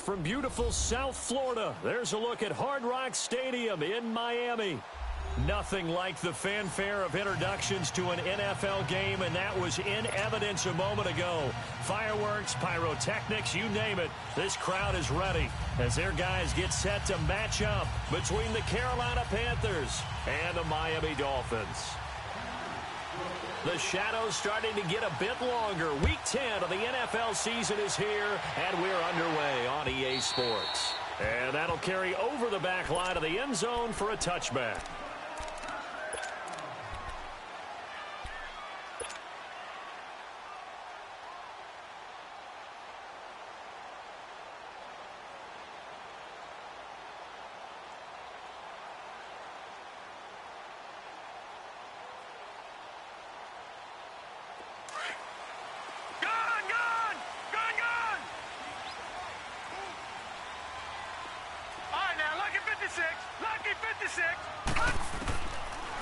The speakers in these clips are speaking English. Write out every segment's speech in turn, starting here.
from beautiful South Florida. There's a look at Hard Rock Stadium in Miami. Nothing like the fanfare of introductions to an NFL game, and that was in evidence a moment ago. Fireworks, pyrotechnics, you name it. This crowd is ready as their guys get set to match up between the Carolina Panthers and the Miami Dolphins. The shadows starting to get a bit longer. Week 10 of the NFL season is here, and we're underway on EA Sports. And that'll carry over the back line of the end zone for a touchback.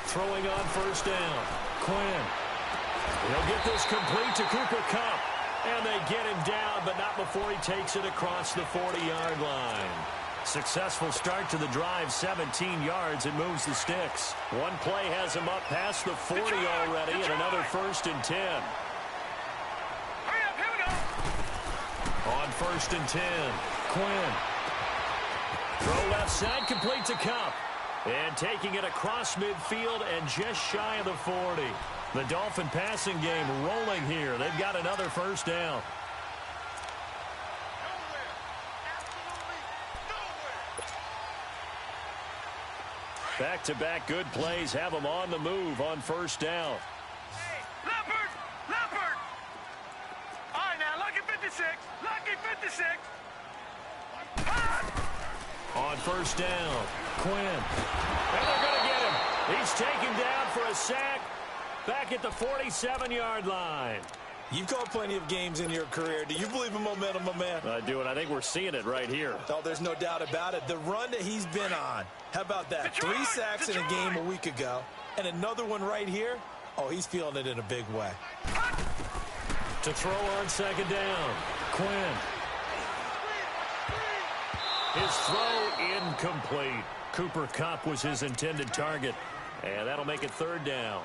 Throwing on first down. Quinn. He'll get this complete to Cooper Kupp. And they get him down, but not before he takes it across the 40-yard line. Successful start to the drive, 17 yards, and moves the sticks. One play has him up past the 40 already, and another 1st and 10. Hurry up, here we go. On 1st and 10, Quinn. Throw left side, complete to Kupp. And taking it across midfield and just shy of the 40. The Dolphin passing game rolling here. They've got another 1st down. Back-to-back good plays have them on the move on 1st down. Hey, Leopard! All right, now, lucky 56. On 1st down, Quinn. And they're going to get him. He's taken down for a sack back at the 47-yard line. You've called plenty of games in your career. Do you believe in momentum, my man? I do, and I think we're seeing it right here. Oh, there's no doubt about it. The run that he's been on. How about that? 3 sacks in a game a week ago, and another one right here. Oh, he's feeling it in a big way. To throw on 2nd down, Quinn. His throw incomplete. Cooper Kupp was his intended target. And that'll make it 3rd down.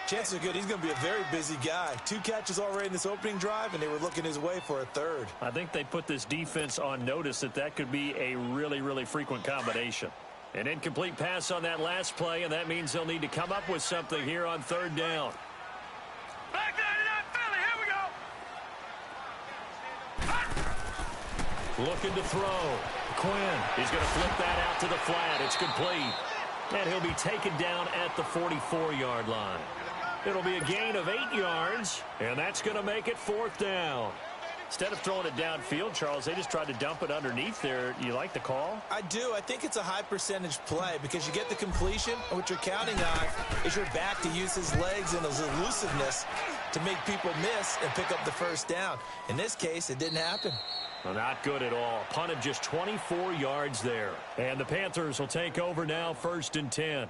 Chances are good he's going to be a very busy guy. 2 catches already in this opening drive, and they were looking his way for a 3rd. I think they put this defense on notice that could be a really, really frequent combination. An incomplete pass on that last play, and that means they'll need to come up with something here on 3rd down. Back there to that Philly. Here we go. Looking to throw. Quinn. He's going to flip that out to the flat. It's complete. And he'll be taken down at the 44-yard line. It'll be a gain of 8 yards, and that's going to make it 4th down. Instead of throwing it downfield, Charles, they just tried to dump it underneath there. You like the call? I do. I think it's a high-percentage play because you get the completion, and what you're counting on is your back to use his legs and his elusiveness to make people miss and pick up the 1st down. In this case, it didn't happen. Well, not good at all. Punted just 24 yards there. And the Panthers will take over now, 1st and 10.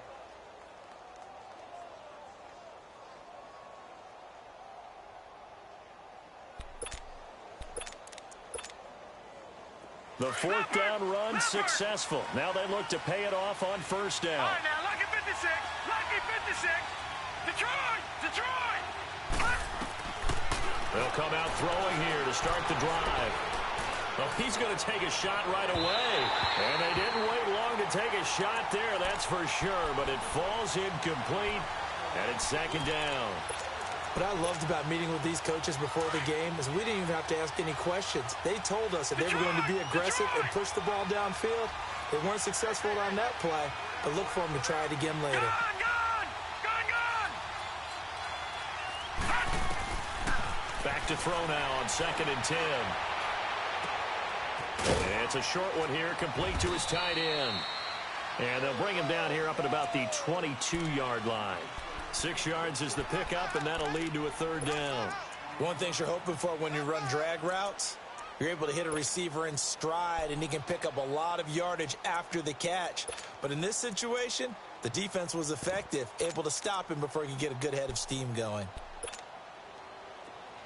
The 4th down run successful. Now they look to pay it off on 1st down. All right, now, lucky 56. Detroit! They'll come out throwing here to start the drive. Well, he's going to take a shot right away. And they didn't wait long to take a shot there, that's for sure. But it falls incomplete, and it's 2nd down. What I loved about meeting with these coaches before the game is we didn't even have to ask any questions. They told us that they were going to be aggressive and push the ball downfield. They weren't successful on that play, but look for them to try it again later. Gone! Back to throw now on 2nd and 10. And it's a short one here, complete to his tight end. And they'll bring him down here up at about the 22-yard line. 6 yards is the pickup, and that'll lead to a 3rd down. One thing you're hoping for when you run drag routes, you're able to hit a receiver in stride, and he can pick up a lot of yardage after the catch. But in this situation, the defense was effective, able to stop him before he could get a good head of steam going.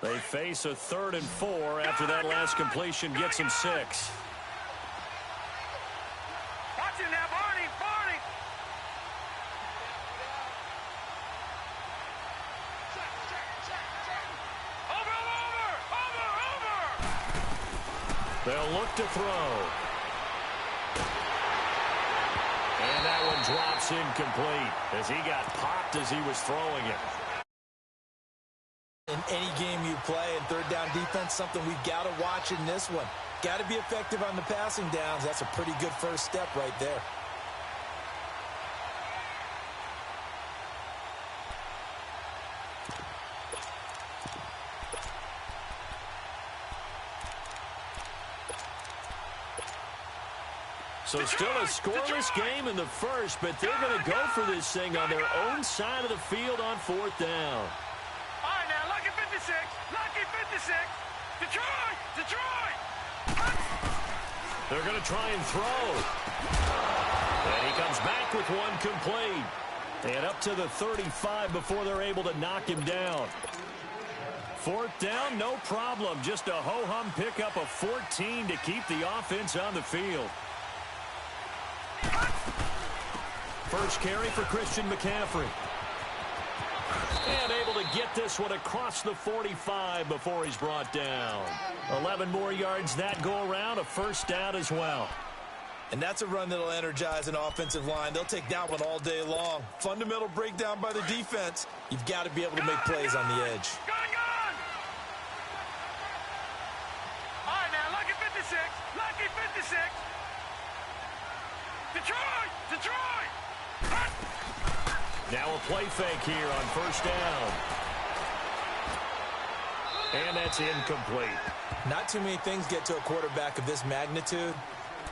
They face a 3rd and 4 after that last completion gets him 6. Watch it now, Barney, Barney. Over. They'll look to throw. And that one drops incomplete as he got popped as he was throwing it. In any game you play in third down defense, something we've got to watch in this one. Got to be effective on the passing downs. That's a pretty good first step right there. So still a scoreless game in the first, but they're going to go for this thing on their own side of the field on fourth down. All right, now, lucky 56. Lucky 56. Detroit. They're going to try and throw. And he comes back with one complete. And up to the 35 before they're able to knock him down. Fourth down, no problem. Just a ho-hum pickup of 14 to keep the offense on the field. First carry for Christian McCaffrey. And able to get this one across the 45 before he's brought down. 11 more yards that go around, a first down as well. And that's a run that'll energize an offensive line. They'll take that one all day long. Fundamental breakdown by the defense. You've got to be able to make plays on the edge. Gun! All right, now, lucky 56. Lucky 56. Detroit! Now a play fake here on first down. And that's incomplete. Not too many things get to a quarterback of this magnitude,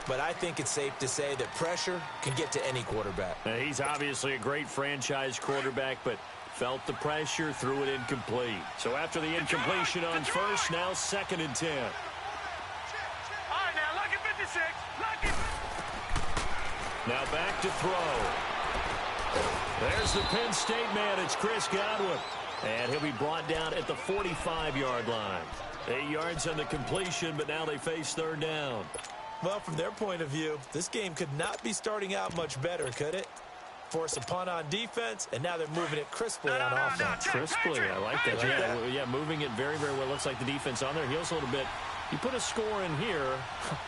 but I think it's safe to say that pressure can get to any quarterback. He's obviously a great franchise quarterback, but felt the pressure, threw it incomplete. So after the incompletion on first, now 2nd and 10. All right, now, lucky 56. Now back to throw. There's the Penn State man. It's Chris Godwin. And he'll be brought down at the 45-yard line. 8 yards on the completion, but now they face third down. Well, from their point of view, this game could not be starting out much better, could it? Force a punt on defense, and now they're moving it crisply on offense. Crisply, I like that. Yeah, moving it very, very well. Looks like the defense on their heels a little bit. You put a score in here,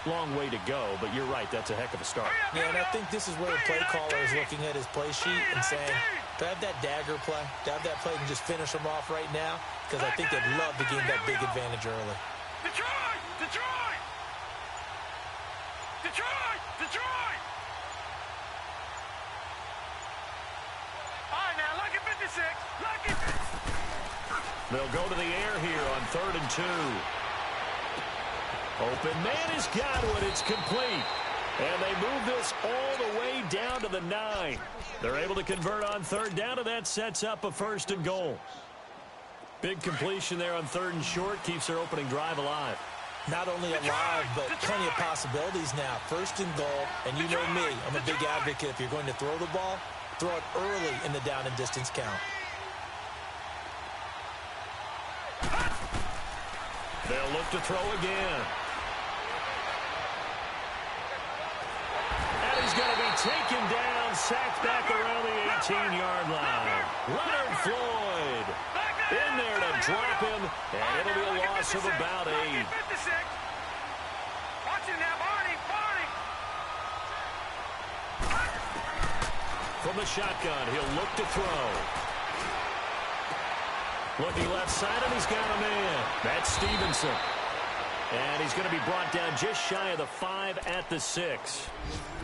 long way to go, but you're right, that's a heck of a start. Yeah, and I think this is where the play caller is looking at his play sheet and saying, do I have that dagger play? Do I have that play and just finish them off right now? Because I think they'd love to gain that big advantage early. Detroit! All right, now, lucky 56. They'll go to the air here on 3rd and 2. Open man is Godwin. It's complete. And they move this all the way down to the 9. They're able to convert on third down, and that sets up a 1st and goal. Big completion there on 3rd and short. Keeps their opening drive alive. Not only alive, but plenty of possibilities now. 1st and goal, and you know me. I'm a big advocate. If you're going to throw the ball, throw it early in the down and distance count. They'll look to throw again. And he's going to be taken down, sacked back around the 18-yard line. Leonard Floyd in there to drop him, and it'll be a loss of about 8. Watch it now, Barney. From the shotgun, he'll look to throw. Looking left side, and he's got a man. That's Stevenson. And he's going to be brought down just shy of the 5 at the 6.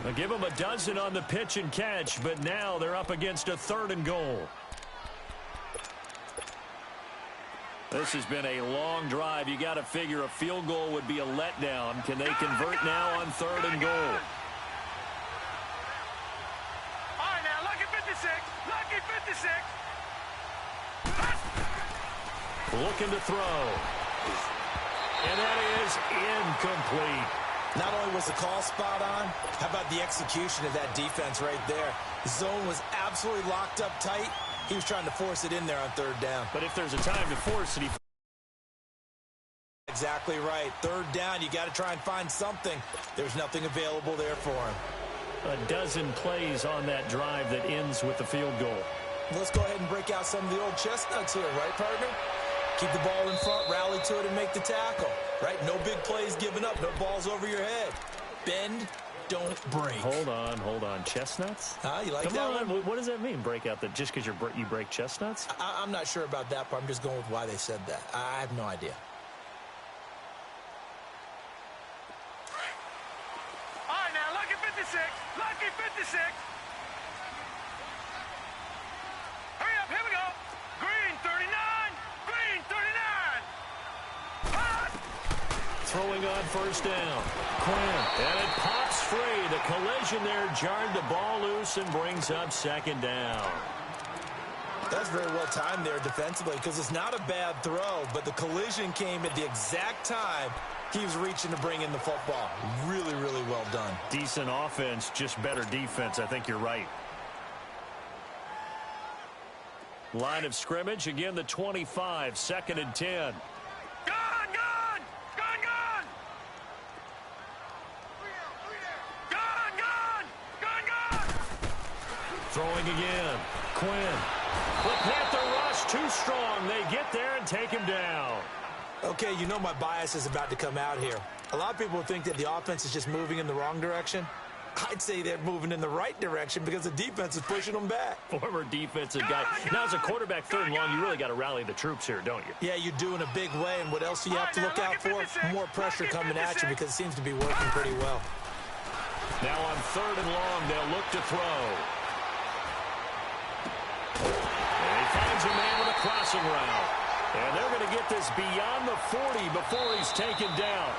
They'll give him a dozen on the pitch and catch, but now they're up against a 3rd and goal. This has been a long drive. You got to figure a field goal would be a letdown. Can they convert now on 3rd and goal? All right, now, lucky 56. Looking to throw. And that is incomplete. Not only was the call spot on, how about the execution of that defense right there? The zone was absolutely locked up tight. He was trying to force it in there on 3rd down. But if there's a time to force it, Exactly right. 3rd down, you got to try and find something. There's nothing available there for him. a dozen plays on that drive that ends with the field goal. Let's go ahead and break out some of the old chestnuts here, right, partner? Keep the ball in front, rally to it, and make the tackle, right? No big plays given up, no balls over your head. Bend, don't break. Hold on. Chestnuts? You like Come that on. one? What does that mean, break out? Just because you break chestnuts? I'm not sure about that, but I'm just going with why they said that. I have no idea. All right, now, lucky 56. Lucky 56. Hurry up, here we go. Green 39. Green 39. Hot. Throwing on first down. Quinn. And it pops free. The collision there jarred the ball loose and brings up second down. That's very well timed there defensively because it's not a bad throw, but the collision came at the exact time he was reaching to bring in the football. Really, really well done. Decent offense, just better defense. I think you're right. Line of scrimmage, again the 25, 2nd and 10. Throwing again. Quinn. The Panther rush too strong. They get there and take him down. Okay, you know my bias is about to come out here. A lot of people think that the offense is just moving in the wrong direction. I'd say they're moving in the right direction because the defense is pushing them back. Former defensive guy. Now, as a quarterback 3rd and long, you really got to rally the troops here, don't you? Yeah, you do in a big way. And what else do you have to look out for? More pressure coming at you because it seems to be working pretty well. Now on 3rd and long, they'll look to throw. And he finds a man with a crossing route. And they're going to get this beyond the 40 before he's taken down.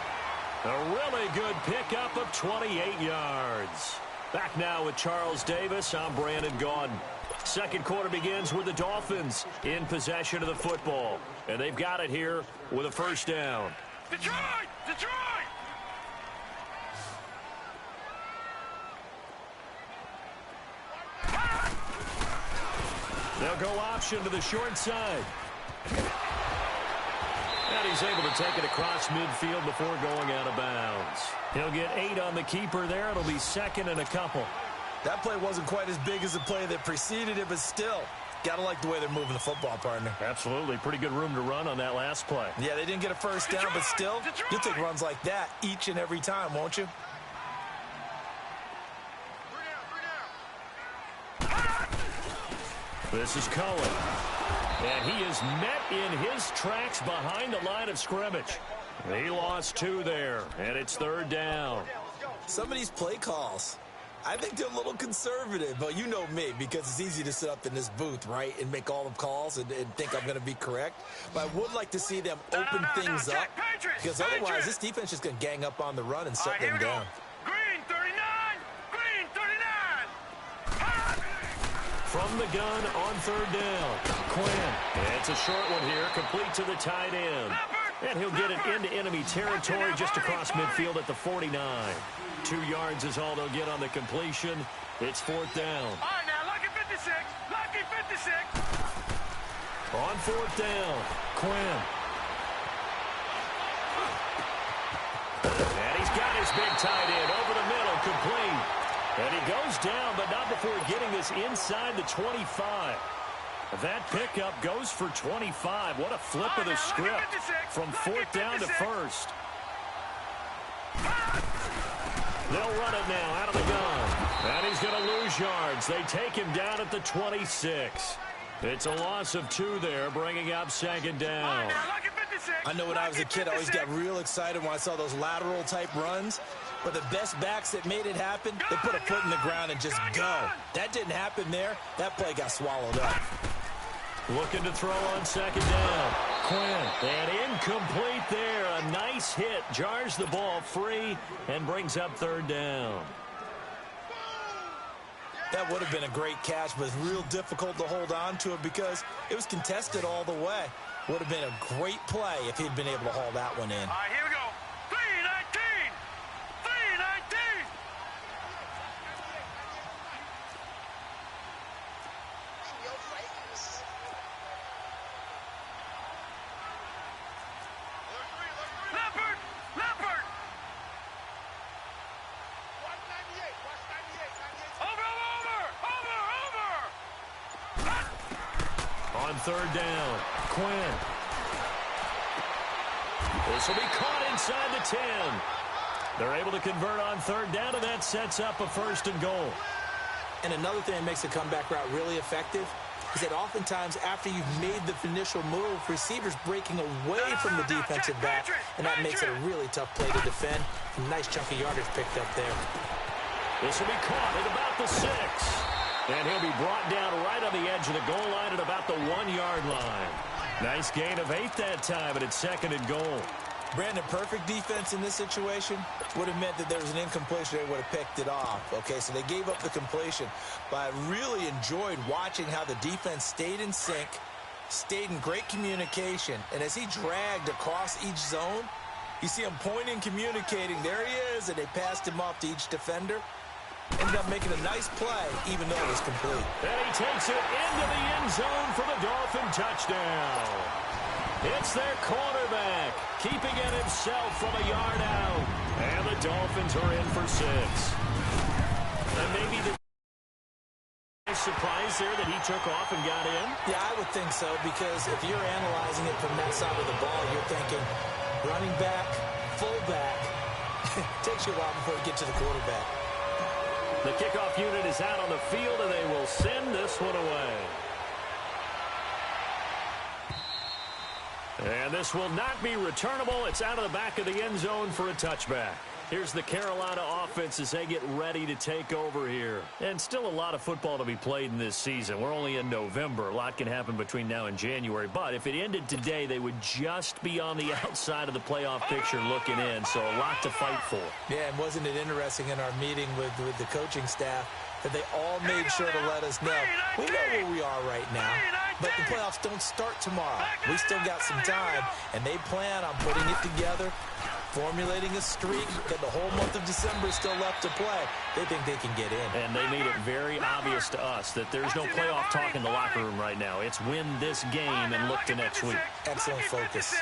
A really good pickup of 28 yards. Back now with Charles Davis. I'm Brandon Gaudin. Second quarter begins with the Dolphins in possession of the football. And they've got it here with a first down. Detroit! Detroit! They'll go option to the short side. And he's able to take it across midfield before going out of bounds. He'll get 8 on the keeper there. It'll be 2nd and a couple. That play wasn't quite as big as the play that preceded it, but still, gotta like the way they're moving the football, partner. Absolutely. Pretty good room to run on that last play. Yeah, they didn't get a first down, but still, you'll take runs like that each and every time, won't you? This is Cohen. And he is met in his tracks behind the line of scrimmage. He lost 2 there, and it's 3rd down. Some of these play calls, I think they're a little conservative, but you know me, because it's easy to sit up in this booth, right, and make all the calls and think I'm going to be correct. But I would like to see them open things up, because otherwise this defense is going to gang up on the run and shut them down. Green 39! Green 39! From the gun on 3rd down. Quinn. It's a short one here, complete to the tight end. And he'll get it into enemy territory just across midfield at the 49. 2 yards is all they'll get on the completion. It's 4th down. All right, now, lucky 56. Lucky 56. On 4th down, Quinn. And he's got his big tight end over the middle, complete. And he goes down, but not before getting this inside the 25. That pickup goes for 25. What a flip of the script from 4th down to 1st. They'll run it now out of the gun. And he's going to lose yards. They take him down at the 26. It's a loss of 2 there, bringing up 2nd down. I know when I was a kid, I always got real excited when I saw those lateral type runs. But the best backs that made it happen, they put a foot in the ground and just go. That didn't happen there. That play got swallowed up. Looking to throw on 2nd down. Quinn. And incomplete there. A nice hit. Jars the ball free and brings up 3rd down. That would have been a great catch, but it's real difficult to hold on to it because it was contested all the way. Would have been a great play if he'd been able to haul that one in. All right, here we go. 319. 319. Leopard! Leopard! 198. On third down, Quinn. This will be caught inside the 10. They're able to convert on third down, and that sets up a first and goal. And another thing that makes the comeback route really effective is that oftentimes after you've made the initial move, receivers breaking away from the defensive back, and that makes it a really tough play to defend. A nice chunk of yardage picked up there. This will be caught at about the 6. And he'll be brought down right on the edge of the goal line at about the 1-yard line. Nice gain of 8 that time, and it's second and goal. Brandon, perfect defense in this situation would have meant that there was an incompletion. They would have picked it off. Okay, so they gave up the completion. But I really enjoyed watching how the defense stayed in sync, stayed in great communication. And as he dragged across each zone, you see him pointing, communicating. There he is, and they passed him off to each defender. Ended up making a nice play, even though it was complete. And he takes it into the end zone for the Dolphin touchdown. It's their quarterback, keeping it himself from a yard out. And the Dolphins are in for 6. And maybe the surprise there that he took off and got in? Yeah, I would think so, because if you're analyzing it from that side of the ball, you're thinking running back, fullback. It takes you a while before you get to the quarterback. The kickoff unit is out on the field, and they will send this one away. And this will not be returnable. It's out of the back of the end zone for a touchback. Here's the Carolina offense as they get ready to take over here. And still a lot of football to be played in this season. We're only in November. A lot can happen between now and January. But if it ended today, they would just be on the outside of the playoff picture looking in. So a lot to fight for. Yeah, and wasn't it interesting in our meeting with the coaching staff that they all made sure to let us know, we know where we are right now, but the playoffs don't start tomorrow. We still got some time, and they plan on putting it together, formulating a streak, that the whole month of December is still left to play. They think they can get in. And they made it very obvious to us that there's no playoff talk in the locker room right now. It's win this game and look to next week. Excellent focus.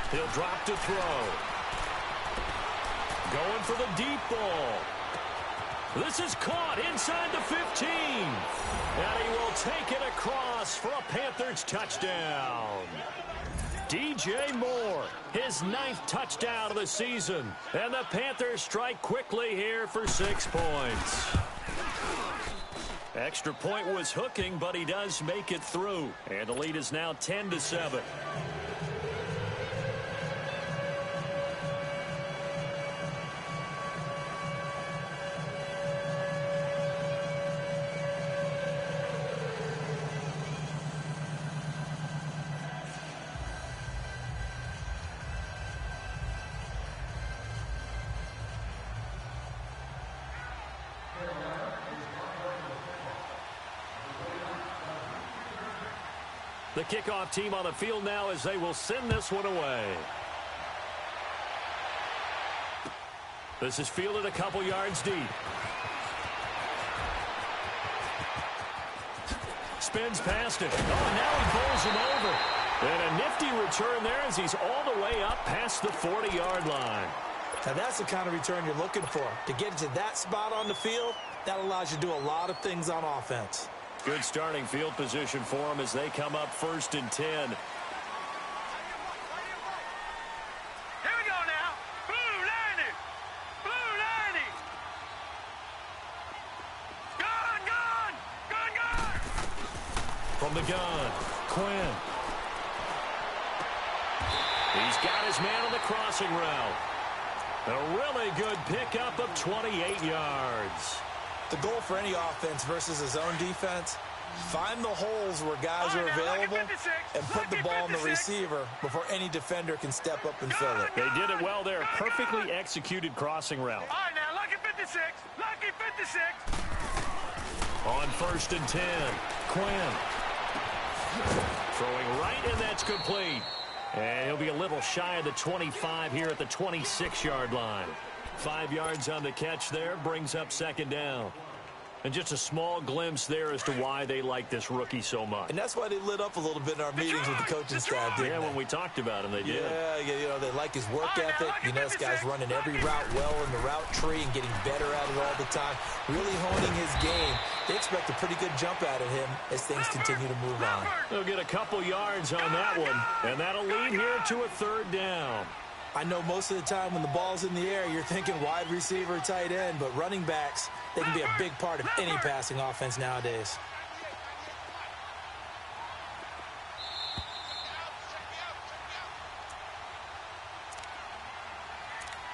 He'll drop to throw. Going for the deep ball. This is caught inside the 15. And he will take it across for a Panthers touchdown. DJ Moore, his 9th touchdown of the season. And the Panthers strike quickly here for 6 points. Extra point was hooking, but he does make it through. And the lead is now 10-7. The kickoff team on the field now as they will send this one away. This is fielded a couple yards deep. Spins past it. Oh, and now he bowls him over. And a nifty return there as he's all the way up past the 40-yard line. Now that's the kind of return you're looking for. To get to that spot on the field, that allows you to do a lot of things on offense. Good starting field position for them as they come up 1st and 10. Here we go now. Blue 90. Blue 90. Gun. From the gun, Quinn. He's got his man on the crossing route. A really good pickup of 28 yards. The goal for any offense versus a zone defense, find the holes where guys are available and put the ball on the receiver before any defender can step up and fill it. They did it well there. Perfectly executed crossing route. All right, now, lucky 56. Lucky 56. On 1st and 10, Quinn. Throwing right, and that's complete. And he'll be a little shy of the 25 here at the 26-yard line. 5 yards on the catch there, brings up 2nd down. And just a small glimpse there as to why they like this rookie so much. And that's why they lit up a little bit in our meetings with the coaching staff, didn't they? When we talked about him, they did. Yeah, you know, they like his work ethic. You know, this guy's running every route well in the route tree and getting better at it all the time, really honing his game. They expect a pretty good jump out of him as things continue to move on. They'll get a couple yards on that one, and that'll lead here to a third down. I know most of the time when the ball's in the air, you're thinking wide receiver, tight end, but running backs, they can be a big part of any passing offense nowadays.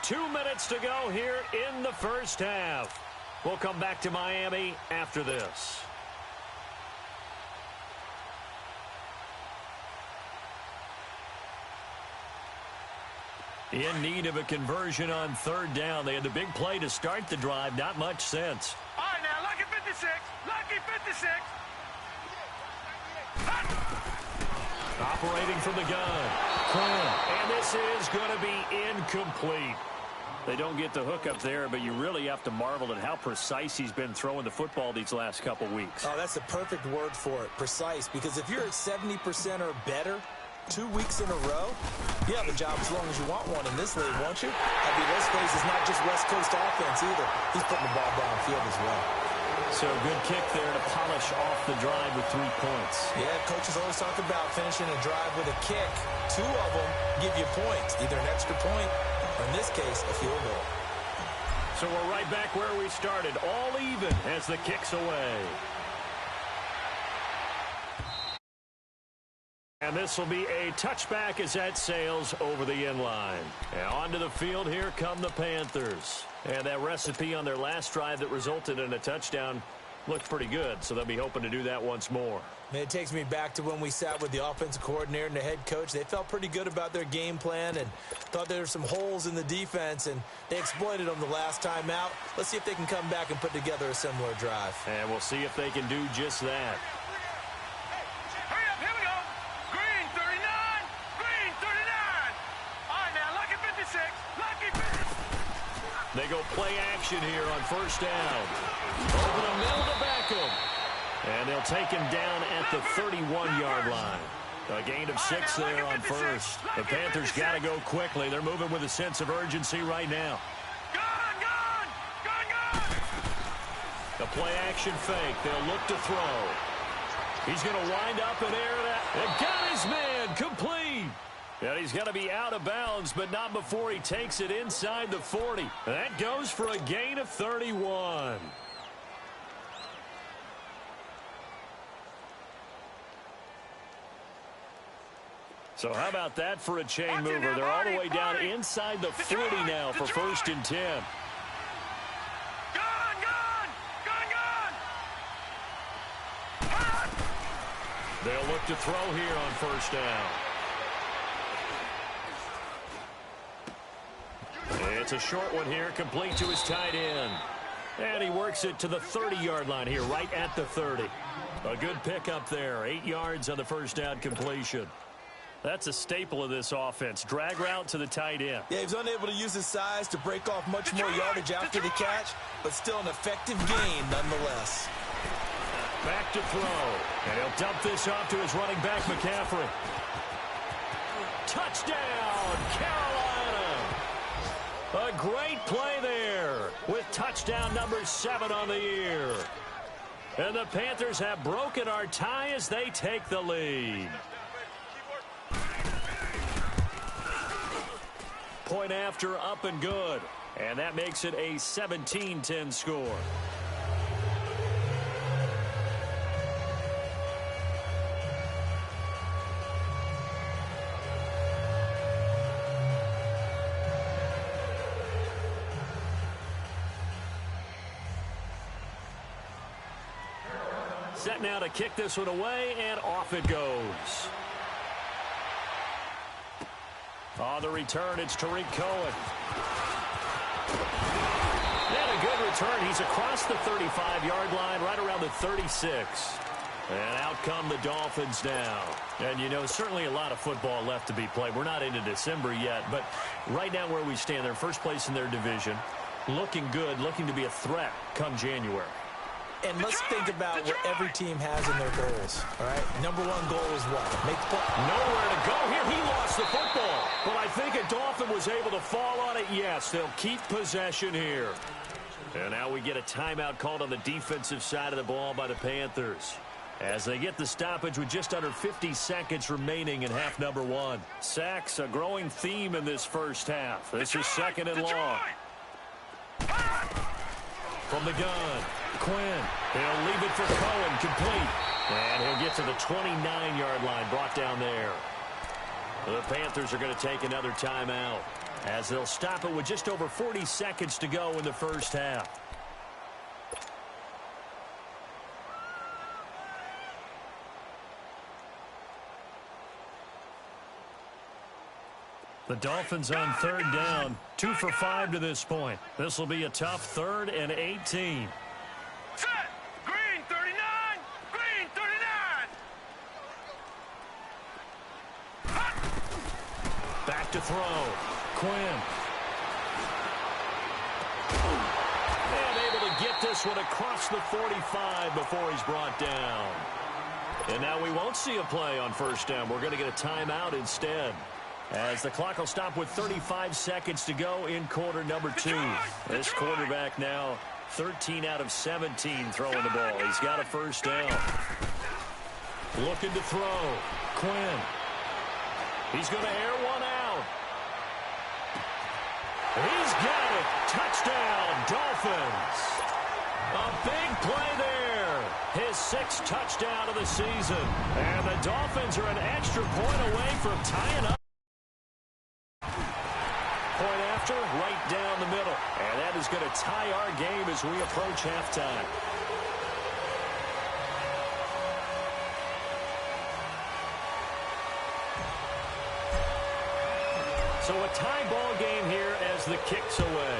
Two minutes to go here in the first half. We'll come back to Miami after this. In need of a conversion on third down. They had the big play to start the drive. Not much sense. All right, now, lucky 56. Lucky 56. Operating from the gun. And this is going to be incomplete. They don't get the hook up there, but you really have to marvel at how precise he's been throwing the football these last couple weeks. Oh, that's the perfect word for it, precise, because if you're at 70% or better 2 weeks in a row, you have a job as long as you want one in this league, won't you? I mean, let's face it, it's not just West Coast offense either. He's putting the ball downfield as well. So good kick there to polish off the drive with 3 points. Yeah, coaches always talk about finishing a drive with a kick. 2 of them give you points, either an extra point or, in this case, a field goal. So we're right back where we started, all even as the kick's away. And this will be a touchback as that sails over the end line. And onto the field, here come the Panthers. And that recipe on their last drive that resulted in a touchdown looked pretty good, so they'll be hoping to do that once more. Man, it takes me back to when we sat with the offensive coordinator and the head coach. They felt pretty good about their game plan and thought there were some holes in the defense, and they exploited them the last time out. Let's see if they can come back and put together a similar drive. And we'll see if they can do just that. They go play action here on first down. Over the middle to Beckham. And they'll take him down at the 31-yard line. A gain of 6 there on first. The Panthers got to go quickly. They're moving with a sense of urgency right now. The play action fake. They'll look to throw. He's going to wind up and air that. And got his man complete. And he's going to be out of bounds, but not before he takes it inside the 40. That goes for a gain of 31. So how about that for a chain mover? They're all the way down inside the 40 now for 1st and 10. They'll look to throw here on first down. It's a short one here, complete to his tight end. And he works it to the 30-yard line here, right at the 30. A good pickup there, 8 yards on the first down completion. That's a staple of this offense. Drag route to the tight end. Yeah, he was unable to use his size to break off much more yardage after the catch, but still an effective gain nonetheless. Back to throw. And he'll dump this off to his running back, McCaffrey. Touchdown, Carolina. A great play there with touchdown number 7 on the year. And the Panthers have broken our tie as they take the lead. Point after, up and good. And that makes it a 17-10 score. Set now to kick this one away, and off it goes. On the return, it's Tariq Cohen. And a good return. He's across the 35-yard line, right around the 36. And out come the Dolphins now. And, you know, certainly a lot of football left to be played. We're not into December yet, but right now where we stand, they're first place in their division. Looking good, looking to be a threat come January. And let's think about what every team has in their goals, all right? Number one goal is what? Make the play. Nowhere to go here. He lost the football. But I think a Dolphin was able to fall on it. Yes, they'll keep possession here. And now we get a timeout called on the defensive side of the ball by the Panthers, as they get the stoppage with just under 50 seconds remaining in half number one. Sacks, a growing theme in this first half. This is second and long. From the gun, Quinn. He'll leave it for Cohen, complete. And he'll get to the 29-yard line, brought down there. The Panthers are going to take another timeout, as they'll stop it with just over 40 seconds to go in the first half. The Dolphins on third down, 2 for 5 to this point. This will be a tough 3rd and 18. Set. Green 39. Green 39. Back to throw. Quinn. And able to get this one across the 45 before he's brought down. And now we won't see a play on first down. We're going to get a timeout instead, as the clock will stop with 35 seconds to go in quarter number 2. This quarterback now 13 out of 17 throwing the ball. He's got a first down. Looking to throw. Quinn. He's going to air one out. He's got it. Touchdown, Dolphins. A big play there. His 6th touchdown of the season. And the Dolphins are an extra point away from tying up. Point after, right down the middle. And that is going to tie our game as we approach halftime. So a tie ball game here as the kick's away.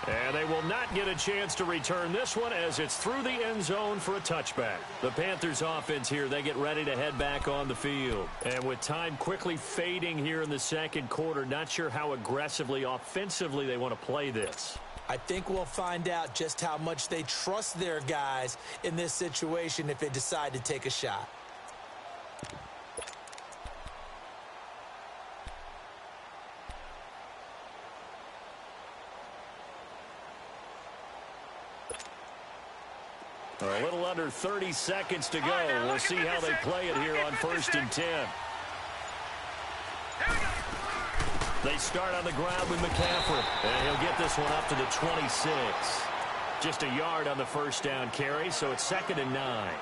And they will not get a chance to return this one, as it's through the end zone for a touchback. The Panthers offense here, they get ready to head back on the field. And with time quickly fading here in the second quarter, not sure how aggressively, offensively they want to play this. I think we'll find out just how much they trust their guys in this situation if they decide to take a shot. A little under 30 seconds to go. We'll see how they play it here on 1st and 10. They start on the ground with McCaffrey, and he'll get this one up to the 26. Just a yard on the first down carry, so it's 2nd and 9.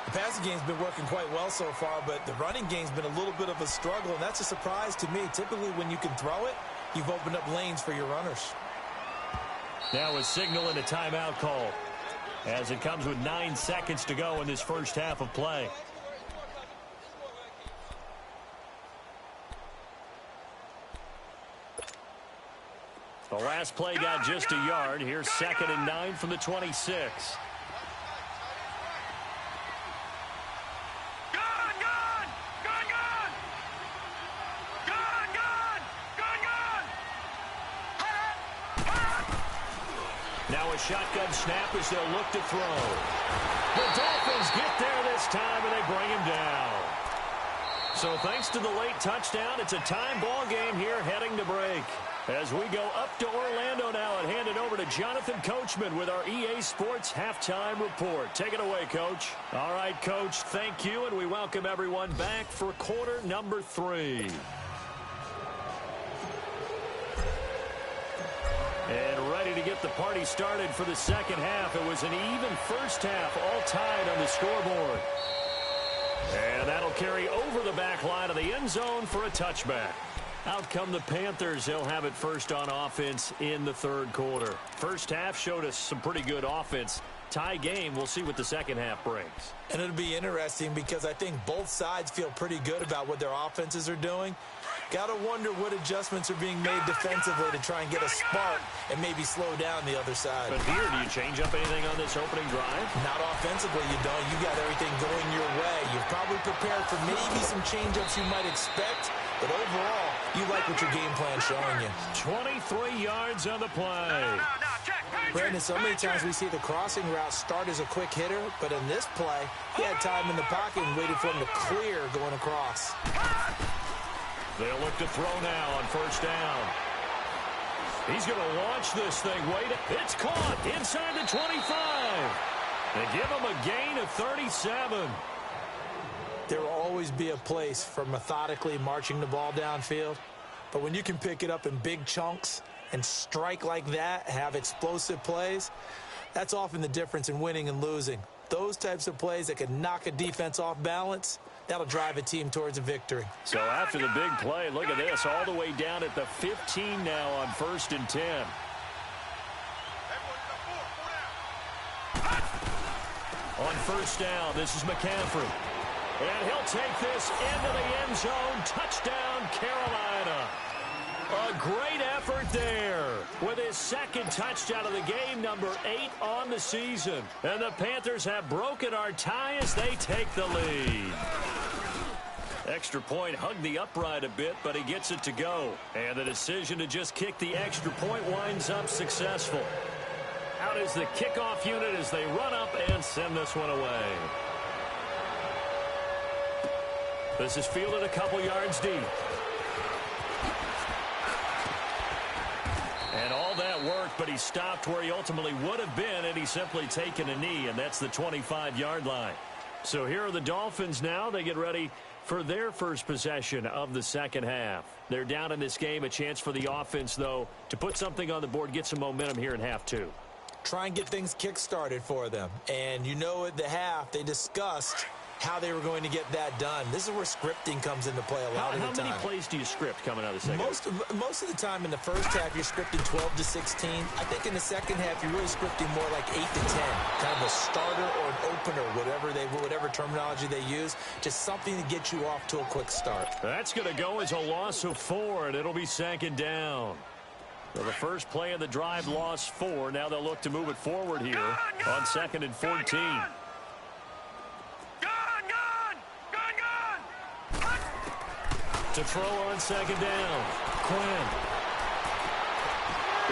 The passing game's been working quite well so far, but the running game's been a little bit of a struggle, and that's a surprise to me. Typically, when you can throw it, you've opened up lanes for your runners. Now a signal and a timeout call, as it comes with 9 seconds to go in this first half of play. The last play got just a yard. Here's 2nd and 9 from the 26. Now a shotgun snap as they'll look to throw. The Dolphins get there this time, and they bring him down. So thanks to the late touchdown, it's a time ball game here heading to break. As we go up to Orlando now and hand it over to Jonathan Coachman with our EA Sports Halftime Report. Take it away, Coach. All right, Coach, thank you, and we welcome everyone back for quarter number 3. And ready to get the party started for the second half. It was an even first half, all tied on the scoreboard. And that'll carry over the back line of the end zone for a touchback. Out come the Panthers. They'll have it first on offense in the third quarter. First half showed us some pretty good offense. Tie game. We'll see what the second half brings. And it'll be interesting because I think both sides feel pretty good about what their offenses are doing. Got to wonder what adjustments are being made defensively to try and get a spark and maybe slow down the other side. But here, do you change up anything on this opening drive? Not offensively, you don't. You got everything going your way. You've probably prepared for maybe some change-ups you might expect, but overall, You like what your game plan's showing you. 23 yards on the play. No, check. Brandon, so many times we see the crossing route start as a quick hitter, but in this play, he had time in the pocket and waited for him to clear going across. They'll look to throw now on first down. He's going to launch this thing. It's caught inside the 25. They give him a gain of 37. There will always be a place for methodically marching the ball downfield, but when you can pick it up in big chunks and strike like that, have explosive plays, that's often the difference in winning and losing. Those types of plays that can knock a defense off balance, that'll drive a team towards a victory. So after the big play, look at this, all the way down at the 15 now on 1st and 10. On first down, this is McCaffrey. And he'll take this into the end zone. Touchdown, Carolina. A great effort there with his second touchdown of the game, number 8 on the season. And the Panthers have broken our tie as they take the lead. Extra point hugged the upright a bit, but he gets it to go. And the decision to just kick the extra point winds up successful. Out is the kickoff unit as they run up and send this one away. This is fielded a couple yards deep. And all that worked, but he stopped where he ultimately would have been, and he's simply taken a knee, and that's the 25-yard line. So here are the Dolphins now. They get ready for their first possession of the second half. They're down in this game. A chance for the offense, though, to put something on the board, get some momentum here in half two. Try and get things kick-started for them. And you know at the half, they discussed how they were going to get that done. This is where scripting comes into play a lot of the time. How many plays do you script coming out of the second half? Most of the time in the first half, you're scripting 12 to 16. I think in the second half, you're really scripting more like 8 to 10. Kind of a starter or an opener, whatever terminology they use. Just something to get you off to a quick start. That's going to go as a loss of 4, and it'll be second down. So the first play of the drive lost 4. Now they'll look to move it forward here on 2nd and 14. To throw on second down. Quinn.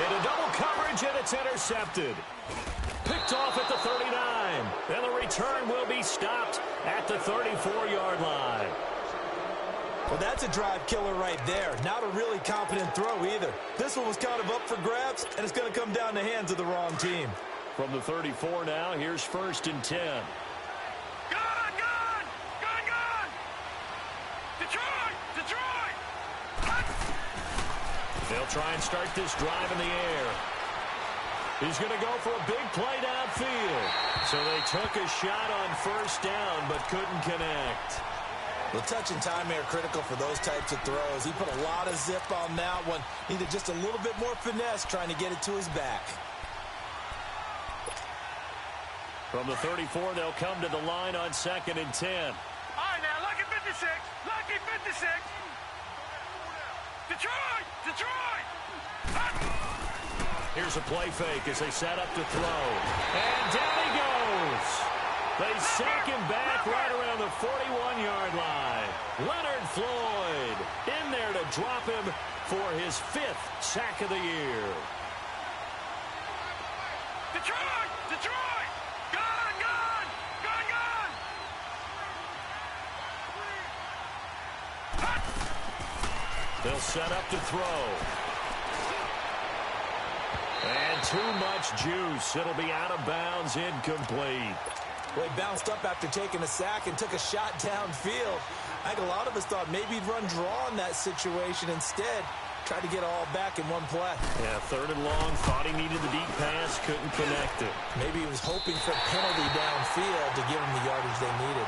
Into double coverage, and it's intercepted. Picked off at the 39. And the return will be stopped at the 34-yard line. Well, that's a drive killer right there. Not a really confident throw either. This one was kind of up for grabs, and it's going to come down the hands of the wrong team. From the 34 now, here's 1st and 10. They'll try and start this drive in the air. He's going to go for a big play downfield. So they took a shot on first down, but couldn't connect. The touch and time are critical for those types of throws. He put a lot of zip on that one. Needed just a little bit more finesse trying to get it to his back. From the 34, they'll come to the line on 2nd and 10. All right, now, lucky 56. Lucky 56. Detroit! Here's a play fake as they set up to throw. And down he goes. They sack him back right around the 41-yard line. Leonard Floyd in there to drop him for his 5th sack of the year. Detroit! Gone! They'll set up to throw. And too much juice. It'll be out of bounds, incomplete. Well, he bounced up after taking a sack and took a shot downfield. I think a lot of us thought maybe he'd run draw in that situation instead. Tried to get all back in one play. Yeah, 3rd and long. Thought he needed the deep pass. Couldn't connect it. Maybe he was hoping for a penalty downfield to give him the yardage they needed.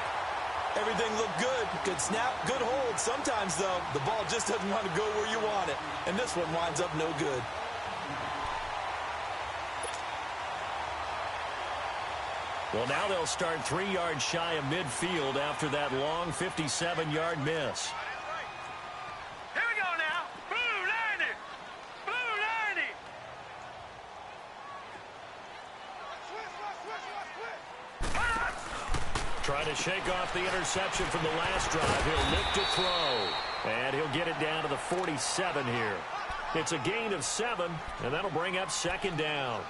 Everything looked good. Good snap, good hold. Sometimes, though, the ball just doesn't want to go where you want it. And this one winds up no good. Well, now they'll start 3 yards shy of midfield after that long 57-yard miss. Here we go now. Blue 90. Blue 90. Trying to shake off the interception from the last drive. He'll look to throw. And he'll get it down to the 47 here. It's a gain of 7, and that'll bring up second down.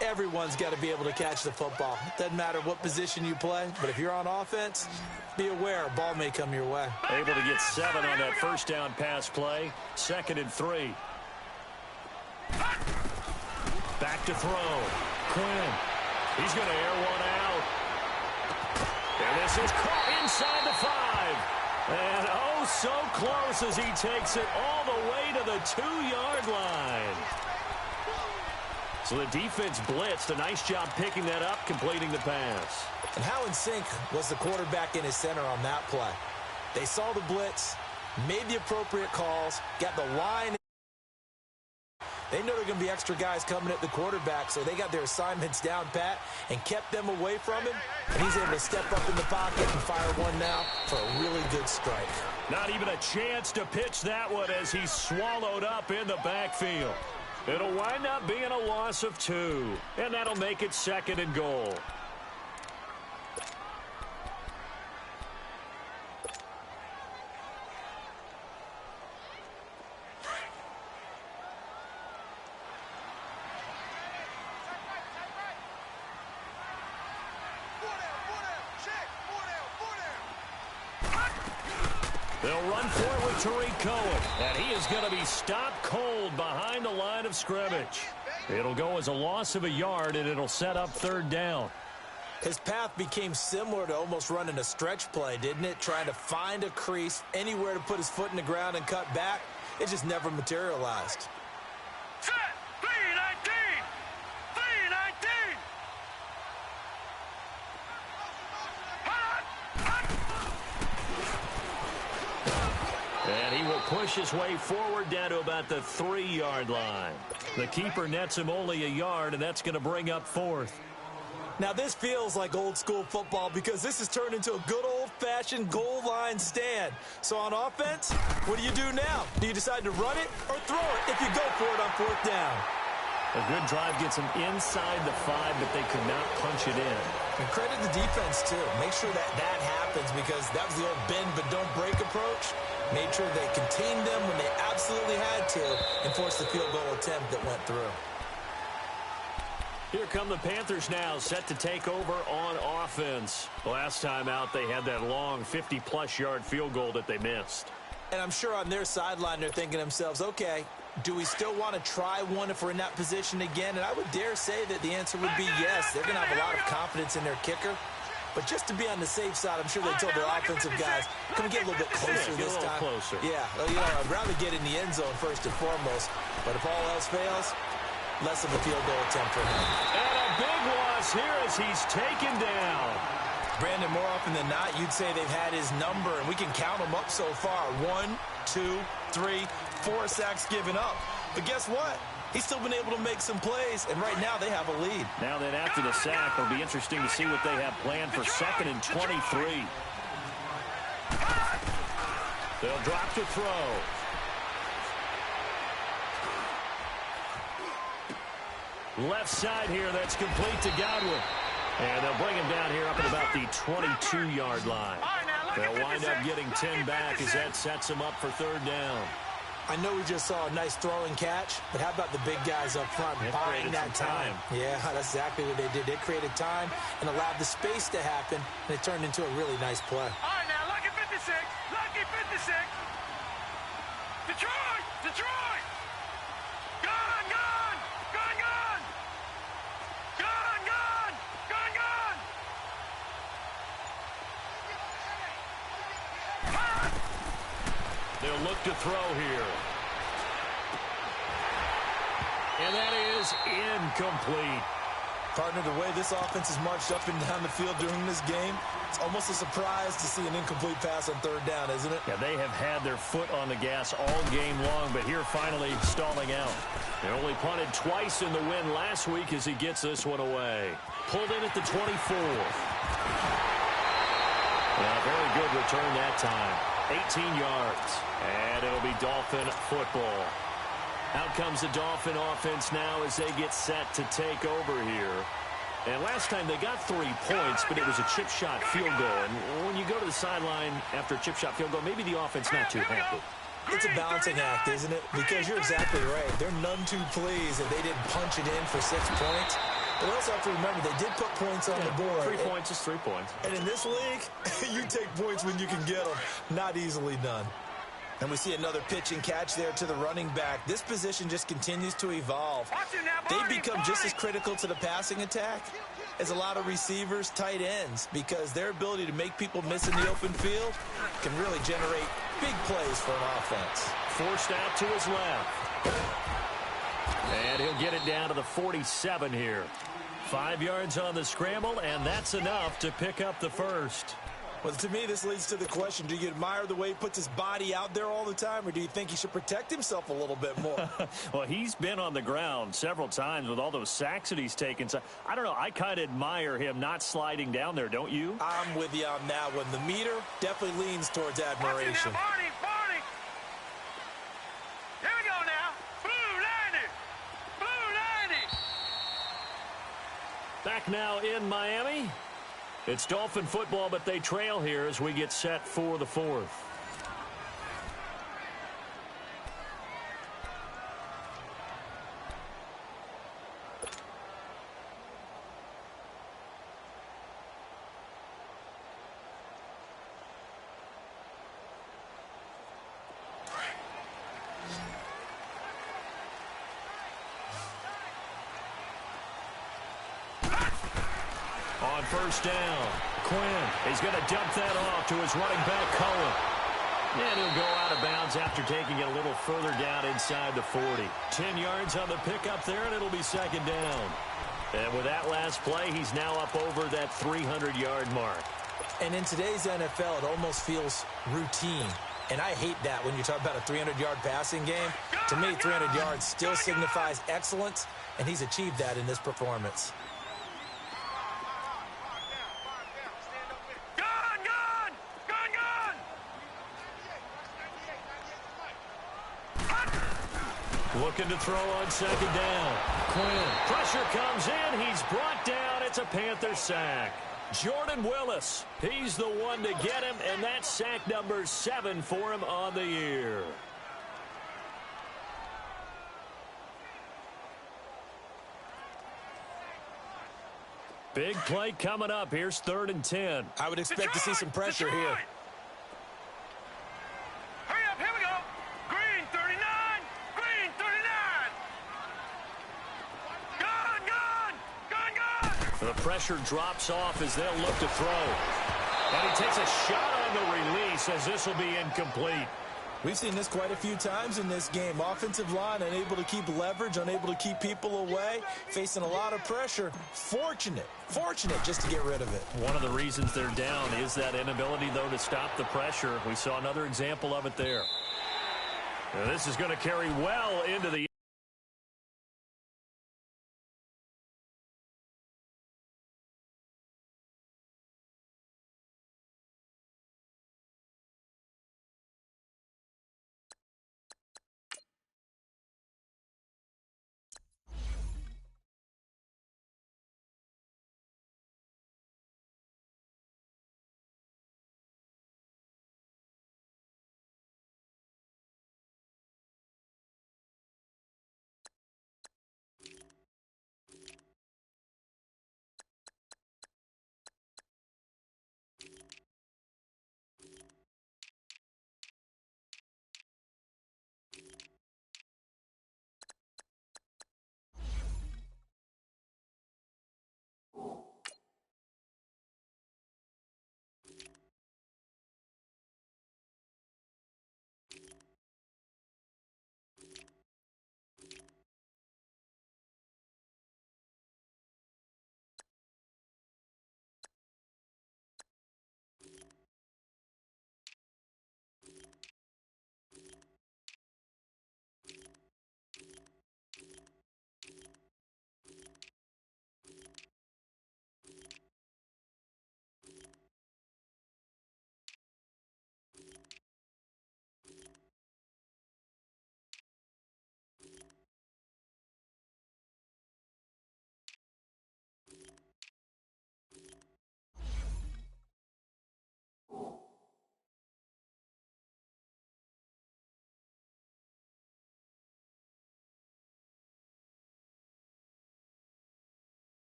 Everyone's got to be able to catch the football. Doesn't matter what position you play, but if you're on offense, be aware a ball may come your way. Able to get 7 on that first down pass play. 2nd and 3. Back to throw. Quinn. He's going to air one out. And this is caught inside the 5. And oh, so close as he takes it all the way to the 2-yard line. So the defense blitzed. A nice job picking that up, completing the pass. And how in sync was the quarterback in his center on that play? They saw the blitz, made the appropriate calls, got the line. They know there are going to be extra guys coming at the quarterback, so they got their assignments down pat and kept them away from him. And he's able to step up in the pocket and fire one now for a really good strike. Not even a chance to pitch that one as he's swallowed up in the backfield. It'll wind up being a loss of 2, and that'll make it 2nd and goal. They'll run for it with Tariq Cohen, and he is going to be stopped cold behind the line of scrimmage. It'll go as a loss of a yard, and it'll set up 3rd down. His path became similar to almost running a stretch play, didn't it? Trying to find a crease, anywhere to put his foot in the ground and cut back. It just never materialized. Set. 3-19. 3-19. And he will push his way forward down to about the 3-yard line. The keeper nets him only a yard, and that's going to bring up 4th. Now, this feels like old-school football because this has turned into a good old-fashioned goal line stand. So on offense, what do you do now? Do you decide to run it or throw it if you go for it on 4th down? A good drive gets them inside the 5, but they could not punch it in. And credit the defense, too. Make sure that happens because that was the old bend but don't break approach. Made sure they contained them when they absolutely had to and forced the field goal attempt that went through. Here come the Panthers now, set to take over on offense. Last time out, they had that long 50-plus yard field goal that they missed. And I'm sure on their sideline they're thinking to themselves, okay, do we still want to try one if we're in that position again? And I would dare say that the answer would be yes. They're going to have a lot of confidence in their kicker. But just to be on the safe side, I'm sure they told their offensive guys, can we get a little bit closer this time? Closer. Yeah, you know, I'd rather get in the end zone first and foremost. But if all else fails, less of a field goal attempt for him. And a big loss here as he's taken down. Brandon, more often than not, you'd say they've had his number, and we can count them up so far. 1, 2, 3, 4 sacks given up. But guess what? He's still been able to make some plays, and right now they have a lead. Now then, after the sack, it'll be interesting to see what they have planned for 2nd and 23. They'll drop to throw. Left side here, that's complete to Godwin. And they'll bring him down here up at about the 22-yard line. They'll wind up getting 10 back as that sets them up for 3rd down. I know we just saw a nice throw and catch, but how about the big guys up front buying that time? Yeah, that's exactly what they did. They created time and allowed the space to happen, and it turned into a really nice play. All right, now, lucky 56. Lucky 56. Detroit! Detroit! Gone, gone! Gone, gone! Gone, gone! Gone, gone! They'll look to throw here. And that is incomplete. Partner, the way this offense has marched up and down the field during this game, it's almost a surprise to see an incomplete pass on 3rd down, isn't it? Yeah, they have had their foot on the gas all game long, but here finally stalling out. They only punted twice in the win last week as he gets this one away. Pulled in at the 24. Yeah, very good return that time. 18 yards. And it'll be Dolphin football. Out comes the Dolphin offense now as they get set to take over here. And last time they got 3 points, but it was a chip shot field goal. And when you go to the sideline after a chip shot field goal, maybe the offense not too happy. It's a balancing act, isn't it? Because you're exactly right. They're none too pleased that they didn't punch it in for 6 points. But we also have to remember they did put points on the board. 3 points is 3 points. And in this league, you take points when you can get them. Not easily done. And we see another pitch and catch there to the running back. This position just continues to evolve. They become just as critical to the passing attack as a lot of receivers, tight ends, because their ability to make people miss in the open field can really generate big plays for an offense. Forced out to his left. And he'll get it down to the 47 here. 5 yards on the scramble, and that's enough to pick up the first. Well, to me, this leads to the question, do you admire the way he puts his body out there all the time, or do you think he should protect himself a little bit more? Well, he's been on the ground several times with all those sacks that he's taken. So I don't know. I kind of admire him not sliding down there, don't you? I'm with you on that one. The meter definitely leans towards admiration. Barney. Here we go now. Blue 90. Back now in Miami. It's Dolphin football, but they trail here as we get set for the fourth. On first down, Quinn is going to dump that off to his running back, Cohen. And he'll go out of bounds after taking it a little further down inside the 40. 10 yards on the pickup there, and it'll be second down. And with that last play, he's now up over that 300-yard mark. And in today's NFL, it almost feels routine. And I hate that when you talk about a 300-yard passing game. To me, 300 yards still signifies excellence, and he's achieved that in this performance. Looking to throw on second down. Quinn. Pressure comes in. He's brought down. It's a Panther sack. Jordan Willis. He's the one to get him, and that's sack number 7 for him on the year. Big play coming up. Here's 3rd and 10. I would expect to see some pressure here. The pressure drops off as they'll look to throw. And he takes a shot on the release as this will be incomplete. We've seen this quite a few times in this game. Offensive line unable to keep leverage, unable to keep people away, facing a lot of pressure. Fortunate just to get rid of it. One of the reasons they're down is that inability, though, to stop the pressure. We saw another example of it there. Now, this is going to carry well into the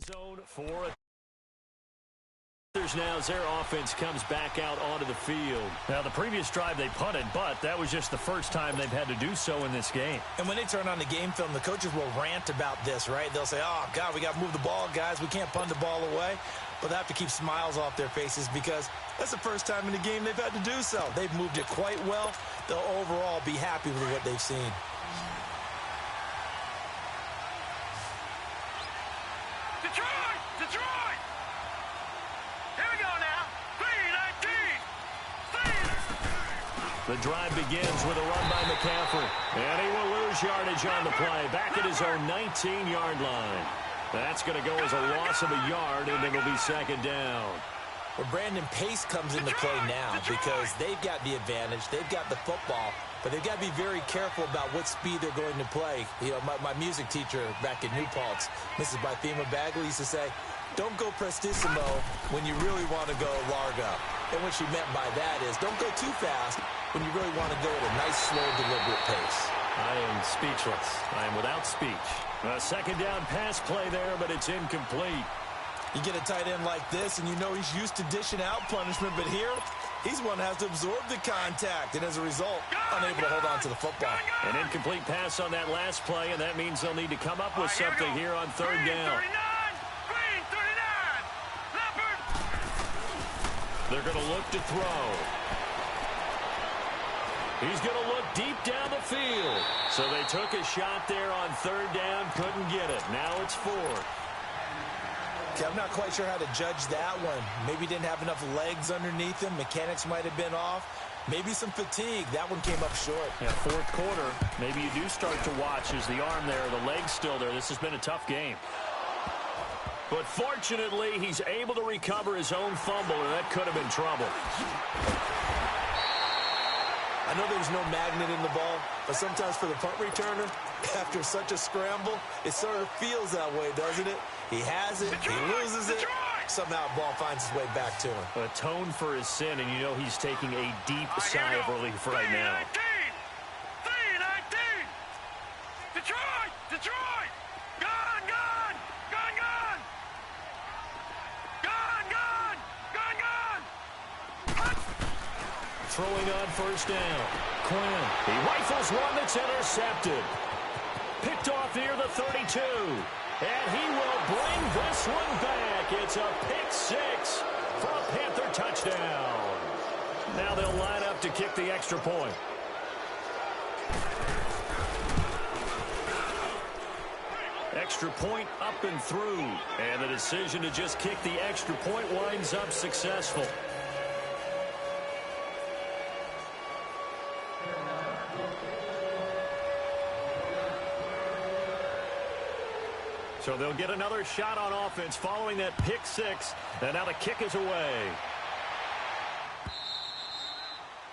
Zone for now as their offense comes back out onto the field. Now, the previous drive they punted, but that was just the first time they've had to do so in this game. And when they turn on the game film, the coaches will rant about this, right? They'll say, oh, God, we got to move the ball, guys. We can't punt the ball away. But they have to keep smiles off their faces because that's the first time in the game they've had to do so. They've moved it quite well. They'll overall be happy with what they've seen. Detroit! Detroit! Here we go now. 3-19. The drive begins with a run by McCaffrey. And he will lose yardage on the play. Back at his own 19-yard line. That's going to go as a loss of a yard, and it'll be second down. Well, Brandon Pace comes into play now because they've got the advantage. They've got the football, but they've got to be very careful about what speed they're going to play. You know, my music teacher back in New Paltz, Mrs. Bythema Bagley, used to say, don't go prestissimo when you really want to go largo. And what she meant by that is don't go too fast when you really want to go at a nice, slow, deliberate pace. I am speechless. I am without speech. A second down pass play there, but it's incomplete. You get a tight end like this, and you know he's used to dishing out punishment, but here, he's one that has to absorb the contact, and as a result, unable to hold on to the football. An incomplete pass on that last play, and that means they'll need to come up with something here on third down. Green 39. Leopard. They're going to look to throw. He's going to look deep down the field. So they took a shot there on third down, couldn't get it. Now it's fourth. Okay, I'm not quite sure how to judge that one. Maybe didn't have enough legs underneath him. Mechanics might have been off. Maybe some fatigue. That one came up short. Yeah, fourth quarter, maybe you do start to watch as the arm there, the leg's still there. This has been a tough game. But fortunately, he's able to recover his own fumble, and that could have been trouble. I know there's no magnet in the ball, but sometimes for the punt returner, after such a scramble, it sort of feels that way, doesn't it? He has it, he loses it, somehow the ball finds its way back to him. Atone for his sin, and you know he's taking a deep sigh of relief right now. 3-19. Detroit! Detroit! Gone! Gone! Gone! Gone! Gone! Gone! Gone! Gone! Throwing on first down. Quinn. He rifles one that's intercepted. Picked off near the 32. And he will bring this one back. It's a pick six for a Panther touchdown. Now they'll line up to kick the extra point. Extra point up and through. And the decision to just kick the extra point winds up successful. So they'll get another shot on offense following that pick six. And now the kick is away.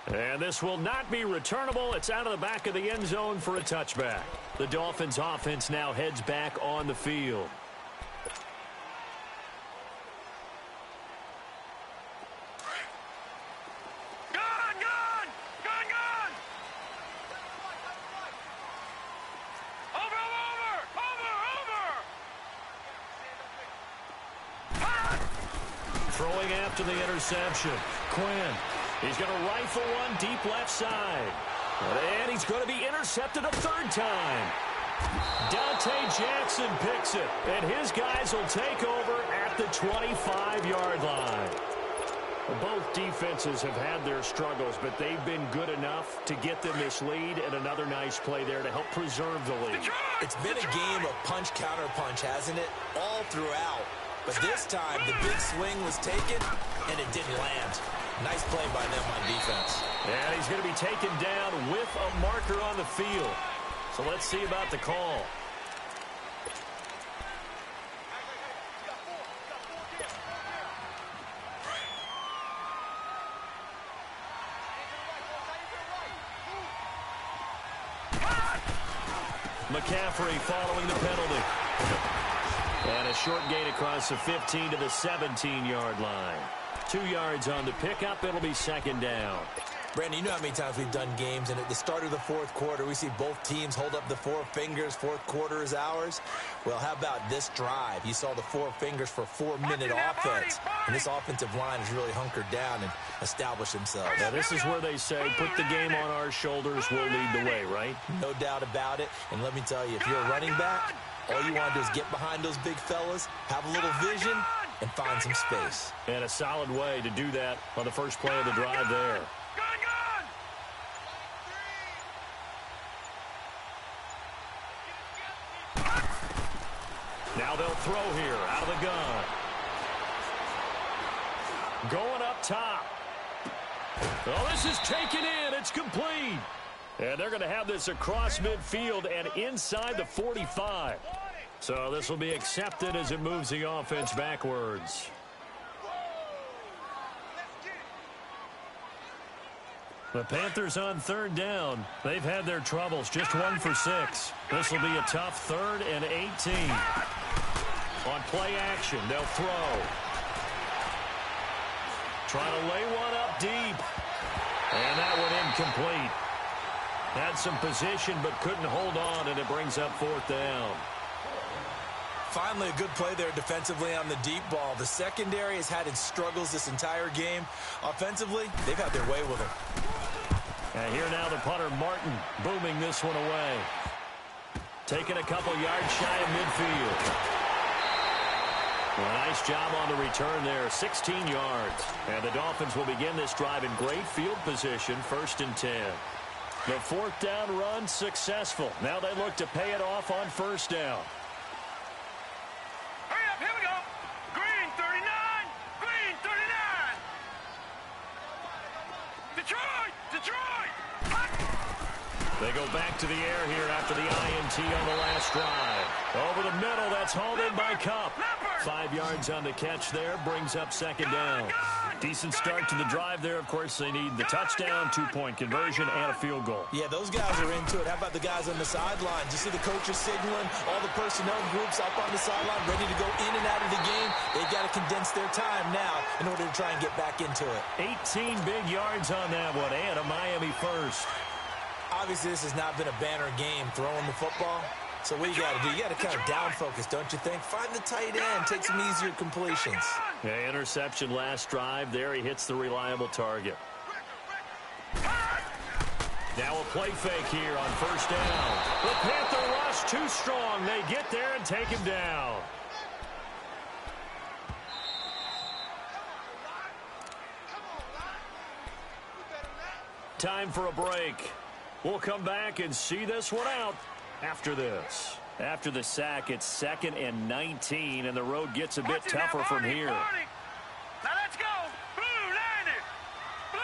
And this will not be returnable. It's out of the back of the end zone for a touchback. The Dolphins offense now heads back on the field. Throwing after the interception. Quinn. He's going to rifle one deep left side. And he's going to be intercepted a third time. Dante Jackson picks it. And his guys will take over at the 25-yard line. Both defenses have had their struggles, but they've been good enough to get them this lead, and another nice play there to help preserve the lead. It's been a game of punch-counter-punch, hasn't it? All throughout. But this time, the big swing was taken, and it didn't land. Nice play by them on defense. And he's going to be taken down with a marker on the field. So let's see about the call. McCaffrey following the penalty. And a short gain across the 15 to the 17-yard line. 2 yards on the pickup. It'll be second down. Brandon, you know how many times we've done games, and at the start of the fourth quarter, we see both teams hold up the four fingers, fourth quarter is ours. Well, how about this drive? You saw the four fingers for 4-minute offense, and this offensive line has really hunkered down and established themselves. Now, this is where they say, put the game on our shoulders, we'll lead the way, right? No doubt about it, and let me tell you, if you're a running back, all you want to do is get behind those big fellas, have a little vision, and find some space. And a solid way to do that on the first play of the drive there. Now they'll throw here out of the gun. Going up top. Oh, this is taken in. It's complete. And they're going to have this across midfield and inside the 45. So this will be accepted as it moves the offense backwards. The Panthers on third down. They've had their troubles. Just 1 for 6. This will be a tough 3rd and 18. On play action, they'll throw. Trying to lay one up deep. And that one incomplete. Had some position but couldn't hold on, and it brings up 4th down. Finally, a good play there defensively on the deep ball. The secondary has had its struggles this entire game. Offensively, they've had their way with it. And here now the punter, Martin, booming this one away. Taking a couple yards shy of midfield. Well, nice job on the return there, 16 yards. And the Dolphins will begin this drive in great field position, 1st and 10. The 4th down run successful. Now they look to pay it off on 1st down. Hurry up, here we go. Green 39, green 39. Detroit, Detroit. They go back to the air here after the INT on the last drive. Over the middle, that's hauled in by Kupp. 5 yards on the catch there, brings up 2nd down. Decent start to the drive there. Of course, they need the touchdown, 2-point conversion, and a field goal. Yeah, those guys are into it. How about the guys on the sidelines? You see the coaches signaling, all the personnel groups up on the sideline, ready to go in and out of the game. They've got to condense their time now in order to try and get back into it. 18 big yards on that one, and a Miami first. Obviously, this has not been a banner game throwing the football. So what you got to do? You got to kind of down focus, don't you think? Find the tight end, take some easier completions. Yeah, interception last drive. There he hits the reliable target. Now a play fake here on 1st down. The Panther rush too strong. They get there and take him down. Time for a break. We'll come back and see this one out after this. After the sack, it's 2nd and 19, and the road gets a bit tougher from here. Now let's go. Blue 90. Blue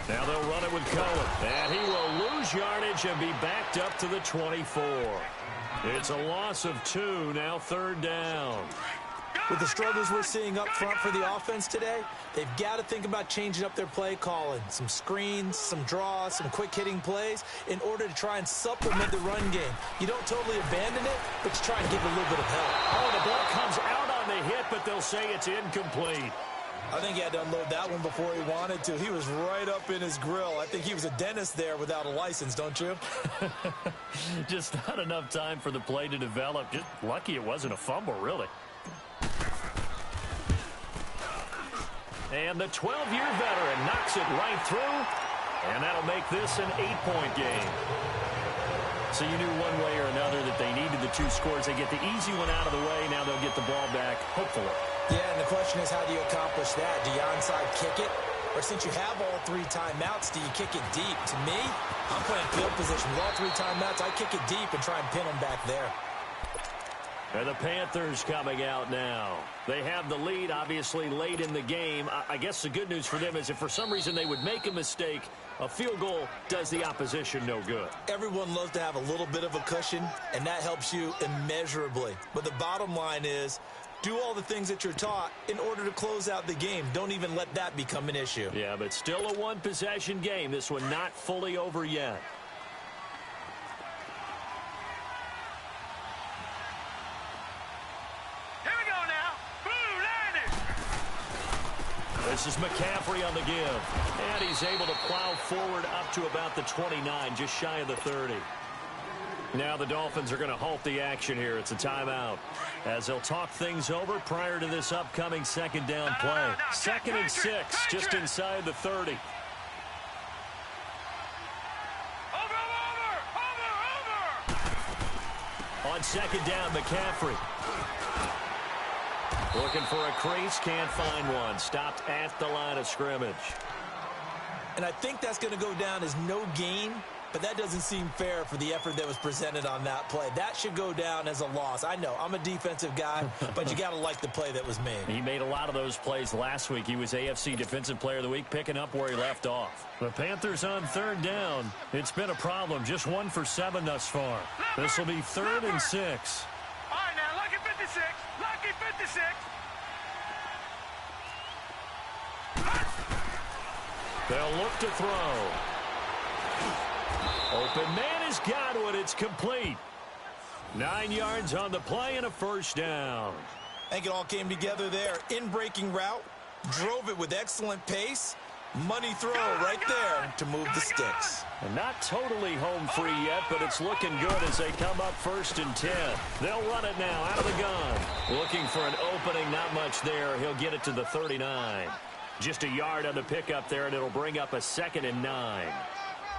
90. Now they'll run it with Cohen, and he will lose yardage and be backed up to the 24. It's a loss of 2, now 3rd down. With the struggles we're seeing up front for the offense today, they've got to think about changing up their play calling. Some screens, some draws, some quick-hitting plays in order to try and supplement the run game. You don't totally abandon it, but you try and give it a little bit of help. Oh, the ball comes out on the hit, but they'll say it's incomplete. I think he had to unload that one before he wanted to. He was right up in his grill. I think he was a dentist there without a license, don't you? Just not enough time for the play to develop. Just lucky it wasn't a fumble, really. And the 12-year veteran knocks it right through, and that'll make this an 8-point game. So you knew one way or another that they needed the 2 scores. They get the easy one out of the way. Now they'll get the ball back, hopefully. Yeah, and the question is, how do you accomplish that? Do you onside kick it? Or since you have all 3 timeouts, do you kick it deep? To me, I'm playing field position. With all 3 timeouts, I kick it deep and try and pin them back there. And the Panthers coming out now. They have the lead, obviously, late in the game. I guess the good news for them is if for some reason they would make a mistake, a field goal does the opposition no good. Everyone loves to have a little bit of a cushion, and that helps you immeasurably. But the bottom line is, do all the things that you're taught in order to close out the game. Don't even let that become an issue. Yeah, but still a one-possession game. This one not fully over yet. This is McCaffrey on the give. And he's able to plow forward up to about the 29, just shy of the 30. Now the Dolphins are going to halt the action here. It's a timeout as they'll talk things over prior to this upcoming second down play. Second and 6, just inside the 30. On second down, McCaffrey. Looking for a crease, can't find one. Stopped at the line of scrimmage. And I think that's going to go down as no gain, but that doesn't seem fair for the effort that was presented on that play. That should go down as a loss. I know, I'm a defensive guy, but you got to like the play that was made. He made a lot of those plays last week. He was AFC Defensive Player of the Week, picking up where he left off. The Panthers on third down. It's been a problem. Just 1 for 7 thus far. This will be 3rd and 6. All right, now, lucky 56. Lucky 56. They'll look to throw. Open man has got one. It's complete. 9 yards on the play and a first down. I think it all came together there. In-breaking route, drove it with excellent pace. Money throw right there to move the sticks. And not totally home free yet, but it's looking good as they come up 1st and 10. They'll run it now out of the gun. Looking for an opening, not much there. He'll get it to the 39. Just a yard on the pickup there, and it'll bring up a 2nd and 9.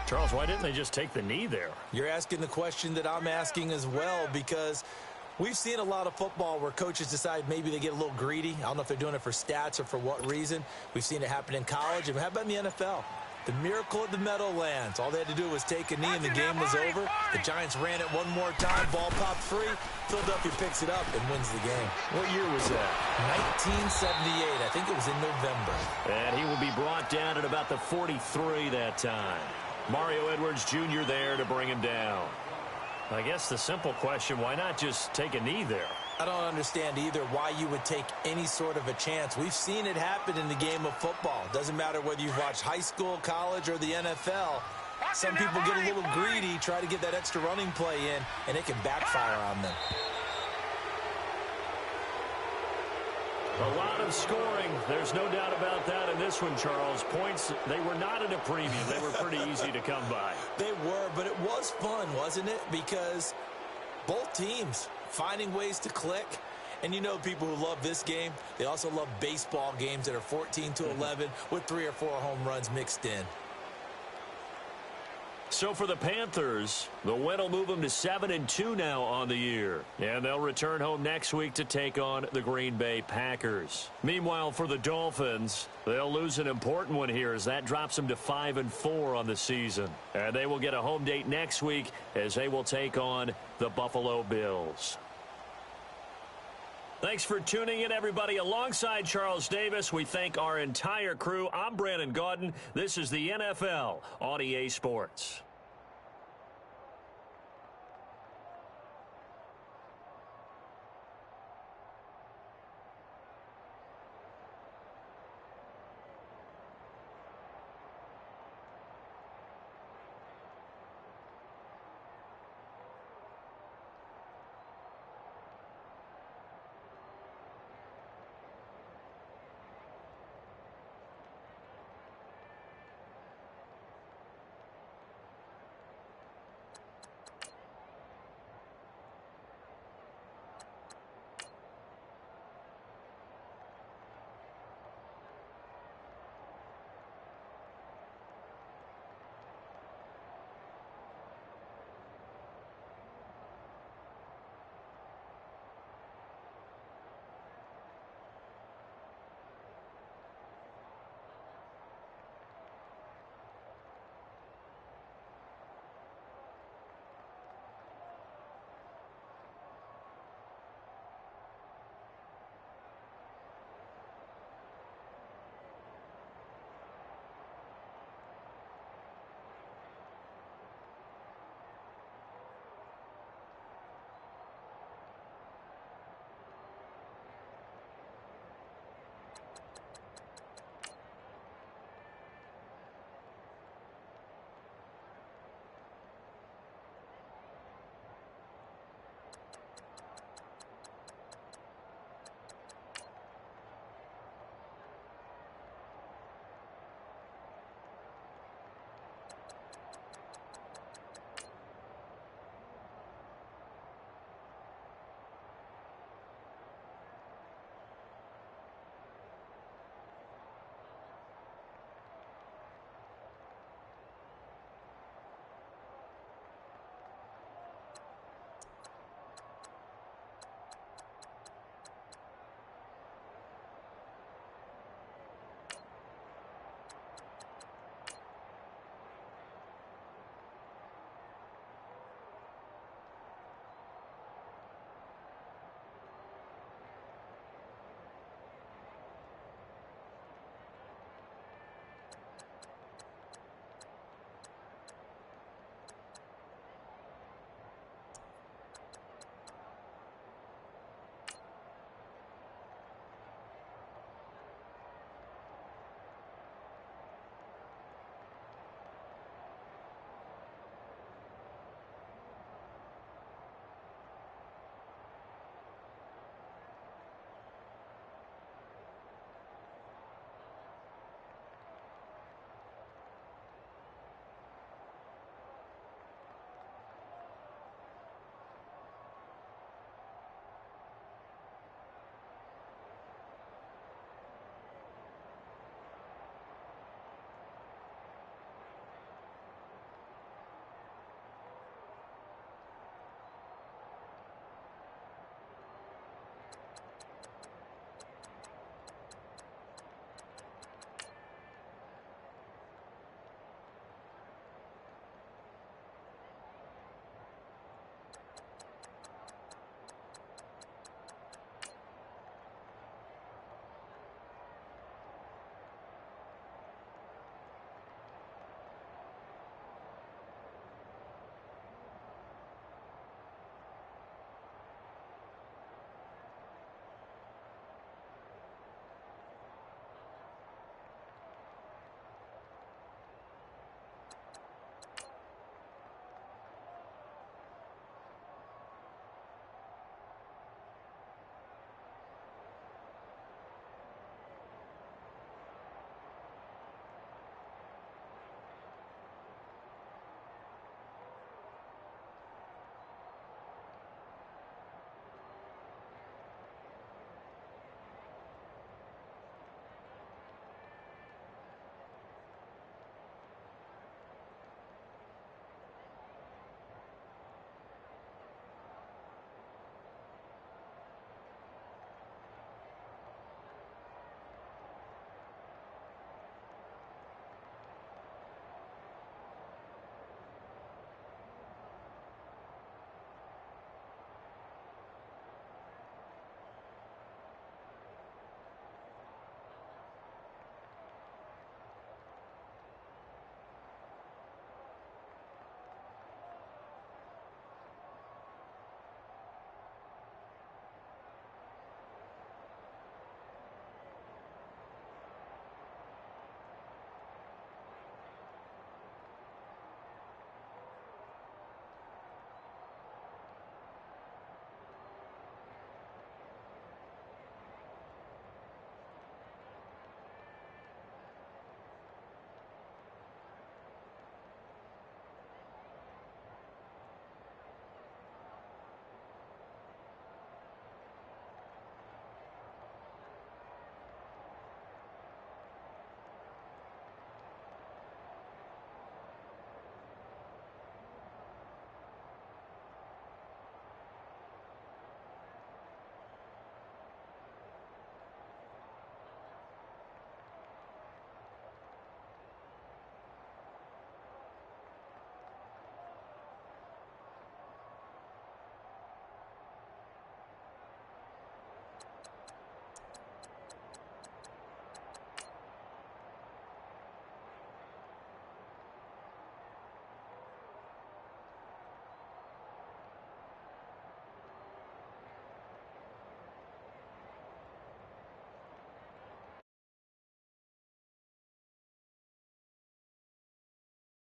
Charles, why didn't they just take the knee there? You're asking the question that I'm asking as well, because we've seen a lot of football where coaches decide maybe they get a little greedy. I don't know if they're doing it for stats or for what reason. We've seen it happen in college, and how about in the NFL? The miracle of the Meadowlands. All they had to do was take a knee and the game was over. The Giants ran it one more time. Ball popped free. Philadelphia picks it up and wins the game. What year was that? 1978. I think it was in November. And he will be brought down at about the 43 that time. Mario Edwards Jr. there to bring him down. I guess the simple question, why not just take a knee there? I don't understand either why you would take any sort of a chance. We've seen it happen in the game of football. Doesn't matter whether you've watched high school, college, or the NFL. Some people get a little greedy, try to get that extra running play in, and it can backfire on them. A lot of scoring. There's no doubt about that in this one, Charles. Points, they were not at a premium. They were pretty easy to come by. They were, but it was fun, wasn't it? Because both teams finding ways to click. And you know people who love this game, they also love baseball games that are 14-11 with 3 or 4 home runs mixed in. So for the Panthers, the win will move them to 7-2 now on the year. And they'll return home next week to take on the Green Bay Packers. Meanwhile, for the Dolphins, they'll lose an important one here as that drops them to 5-4 on the season. And they will get a home date next week as they will take on the Buffalo Bills. Thanks for tuning in, everybody. Alongside Charles Davis, we thank our entire crew. I'm Brandon Gaudin. This is the NFL on EA Sports.